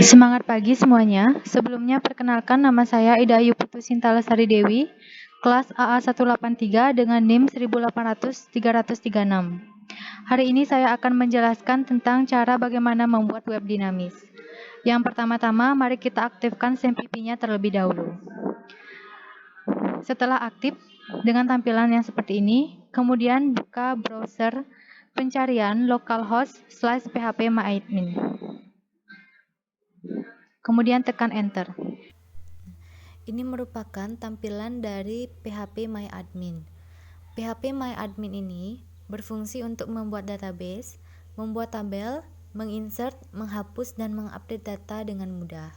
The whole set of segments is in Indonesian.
Semangat pagi semuanya. Sebelumnya perkenalkan nama saya Ida Ayu Putu Sintala Sari Dewi, kelas AA 183 dengan NIM 1800336. Hari ini saya akan menjelaskan tentang cara bagaimana membuat web dinamis. Yang pertama-tama, mari kita aktifkan SAMPP-nya terlebih dahulu. Setelah aktif dengan tampilan yang seperti ini, kemudian buka browser pencarian localhost/phpMyAdmin. Kemudian tekan enter. Ini merupakan tampilan dari phpMyAdmin. phpMyAdmin ini berfungsi untuk membuat database, membuat tabel, menginsert, menghapus, dan mengupdate data dengan mudah.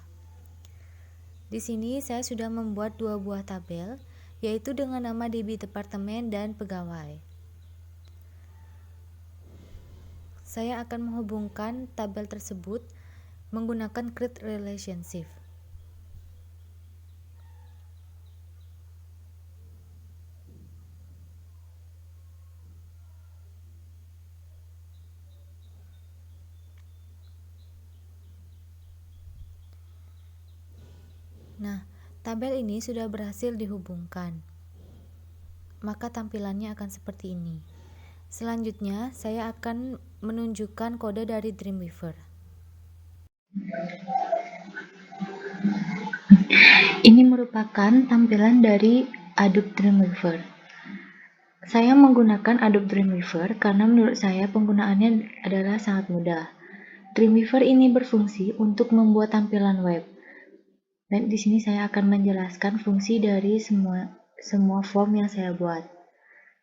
Di sini saya sudah membuat 2 buah tabel, yaitu dengan nama DB Departemen dan Pegawai. Saya akan menghubungkan tabel tersebut menggunakan create relationship. Nah, tabel ini sudah berhasil dihubungkan. Maka tampilannya akan seperti ini. Selanjutnya, saya akan menunjukkan kode dari Dreamweaver. Ini merupakan tampilan dari Adobe Dreamweaver. Saya menggunakan Adobe Dreamweaver karena menurut saya penggunaannya adalah sangat mudah. Dreamweaver ini berfungsi untuk membuat tampilan web. Dan di sini saya akan menjelaskan fungsi dari semua form yang saya buat.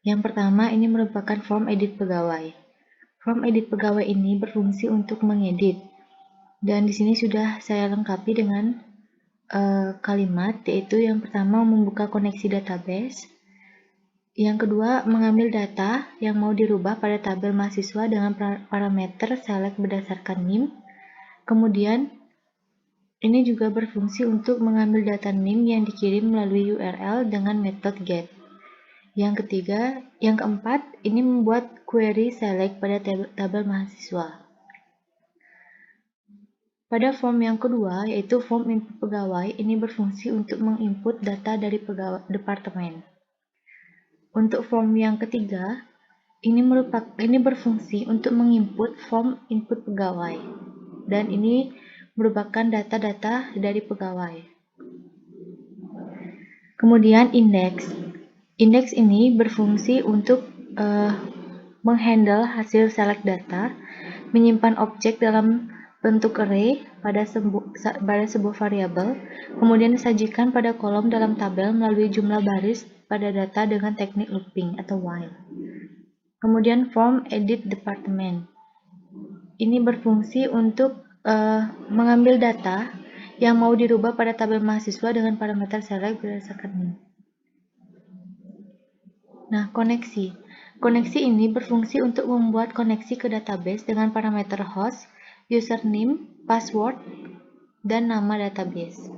Yang pertama, ini merupakan form edit pegawai. Form edit pegawai ini berfungsi untuk mengedit. Dan di sini sudah saya lengkapi dengan kalimat, yaitu yang pertama membuka koneksi database, yang kedua mengambil data yang mau dirubah pada tabel mahasiswa dengan parameter select berdasarkan NIM, kemudian ini juga berfungsi untuk mengambil data NIM yang dikirim melalui URL dengan metode get. Yang keempat, ini membuat query select pada tabel mahasiswa. Pada form yang kedua, yaitu form input pegawai, ini berfungsi untuk menginput data dari departemen. Untuk form yang ketiga, ini berfungsi untuk menginput form input pegawai, dan ini merupakan data-data dari pegawai. Kemudian index. Index ini berfungsi untuk menghandle hasil select data, menyimpan objek dalam bentuk array pada sebuah variabel, kemudian disajikan pada kolom dalam tabel melalui jumlah baris pada data dengan teknik looping atau while. Kemudian form edit department. Ini berfungsi untuk mengambil data yang mau dirubah pada tabel mahasiswa dengan parameter select berdasarkan NIM. Nah, koneksi. Koneksi ini berfungsi untuk membuat koneksi ke database dengan parameter host, username, password, dan nama database.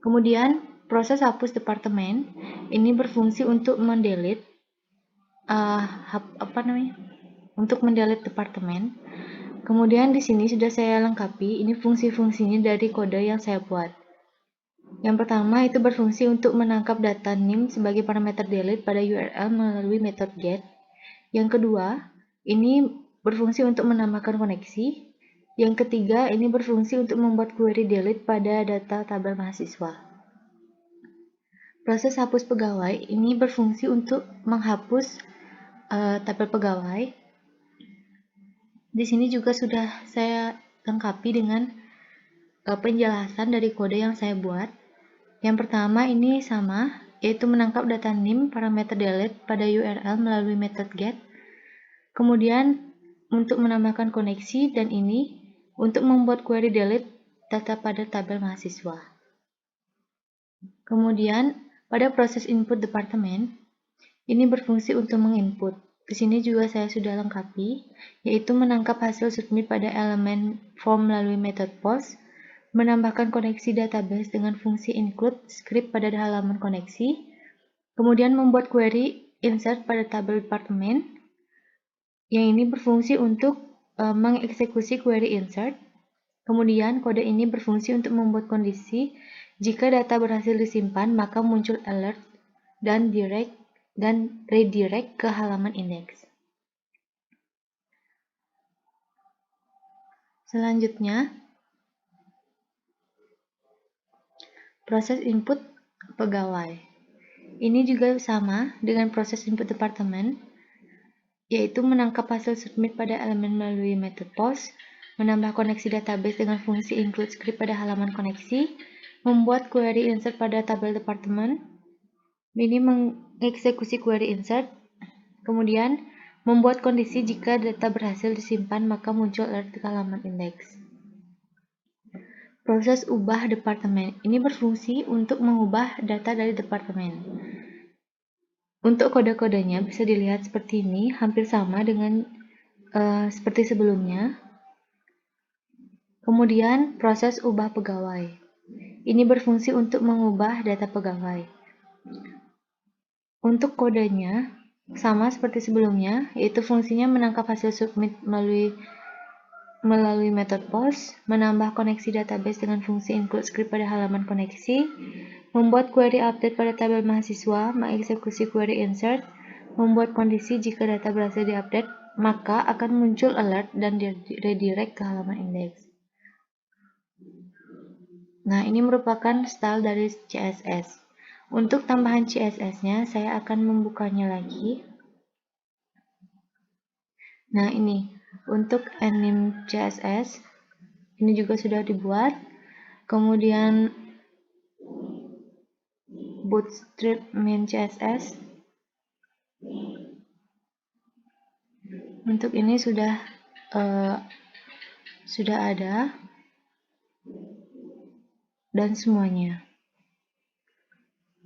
Kemudian, proses hapus departemen ini berfungsi untuk mendelete departemen. Kemudian di sini sudah saya lengkapi, ini fungsi-fungsinya dari kode yang saya buat. Yang pertama itu berfungsi untuk menangkap data NIM sebagai parameter delete pada URL melalui metode get. Yang kedua, ini berfungsi untuk menambahkan koneksi. Yang ketiga, ini berfungsi untuk membuat query delete pada data tabel mahasiswa. Proses hapus pegawai ini berfungsi untuk menghapus tabel pegawai. Di sini juga sudah saya lengkapi dengan penjelasan dari kode yang saya buat. Yang pertama ini sama, yaitu menangkap data NIM parameter delete pada URL melalui metode get. Kemudian untuk menambahkan koneksi, dan ini untuk membuat query delete data pada tabel mahasiswa. Kemudian pada proses input departemen, ini berfungsi untuk menginput. Di sini juga saya sudah lengkapi, yaitu menangkap hasil submit pada elemen form melalui metode post, menambahkan koneksi database dengan fungsi include script pada halaman koneksi, kemudian membuat query insert pada tabel departemen, yang ini berfungsi untuk mengeksekusi query insert. Kemudian kode ini berfungsi untuk membuat kondisi jika data berhasil disimpan, maka muncul alert dan redirect ke halaman indeks. Selanjutnya, proses input pegawai. Ini juga sama dengan proses input departemen, yaitu menangkap hasil submit pada elemen melalui method post, menambah koneksi database dengan fungsi include script pada halaman koneksi, membuat query insert pada tabel departemen, ini mengeksekusi query insert, kemudian membuat kondisi jika data berhasil disimpan maka muncul alert ke halaman indeks. Proses ubah departemen ini berfungsi untuk mengubah data dari departemen. Untuk kode-kodenya bisa dilihat seperti ini, hampir sama dengan seperti sebelumnya. Kemudian proses ubah pegawai. Ini berfungsi untuk mengubah data pegawai. Untuk kodenya sama seperti sebelumnya, yaitu fungsinya menangkap hasil submit melalui method post, menambah koneksi database dengan fungsi include script pada halaman koneksi, membuat query update pada tabel mahasiswa, mengeksekusi query insert, membuat kondisi jika data berhasil diupdate, maka akan muncul alert dan redirect ke halaman indeks. Nah, ini merupakan style dari CSS. Untuk tambahan CSS-nya, saya akan membukanya lagi. Nah, ini untuk anim CSS ini juga sudah dibuat. Kemudian bootstrap main CSS untuk ini sudah ada dan semuanya.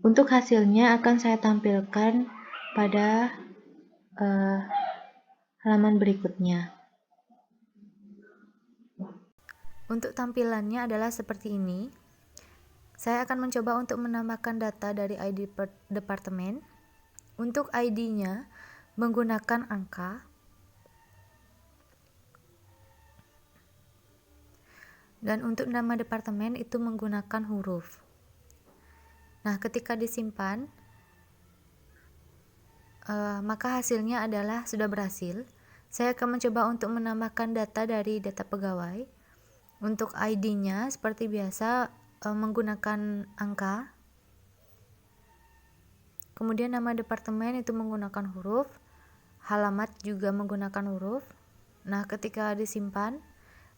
Untuk hasilnya akan saya tampilkan pada halaman berikutnya. Untuk tampilannya adalah seperti ini. Saya akan mencoba untuk menambahkan data dari ID departemen. Untuk ID-nya menggunakan angka. Dan untuk nama departemen itu menggunakan huruf. Nah, ketika disimpan, maka hasilnya adalah sudah berhasil. Saya akan mencoba untuk menambahkan data dari data pegawai. Untuk ID-nya seperti biasa menggunakan angka. Kemudian nama departemen itu menggunakan huruf. Halamat juga menggunakan huruf. Nah, ketika disimpan,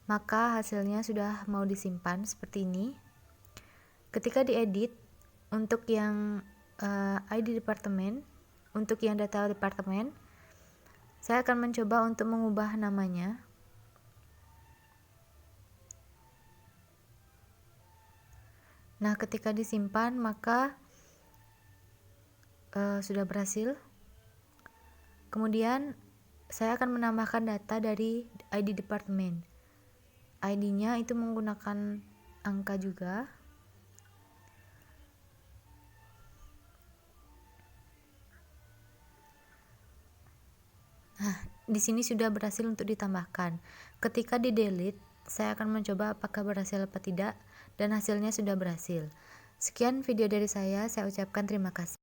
maka hasilnya sudah mau disimpan seperti ini. Ketika diedit, untuk yang ID departemen, untuk yang data departemen, saya akan mencoba untuk mengubah namanya. Nah, ketika disimpan maka sudah berhasil. Kemudian saya akan menambahkan data dari ID departemen. ID-nya itu menggunakan angka juga. Nah, di sini sudah berhasil untuk ditambahkan. Ketika di-delete, saya akan mencoba apakah berhasil apa tidak, dan hasilnya sudah berhasil. Sekian video dari saya ucapkan terima kasih.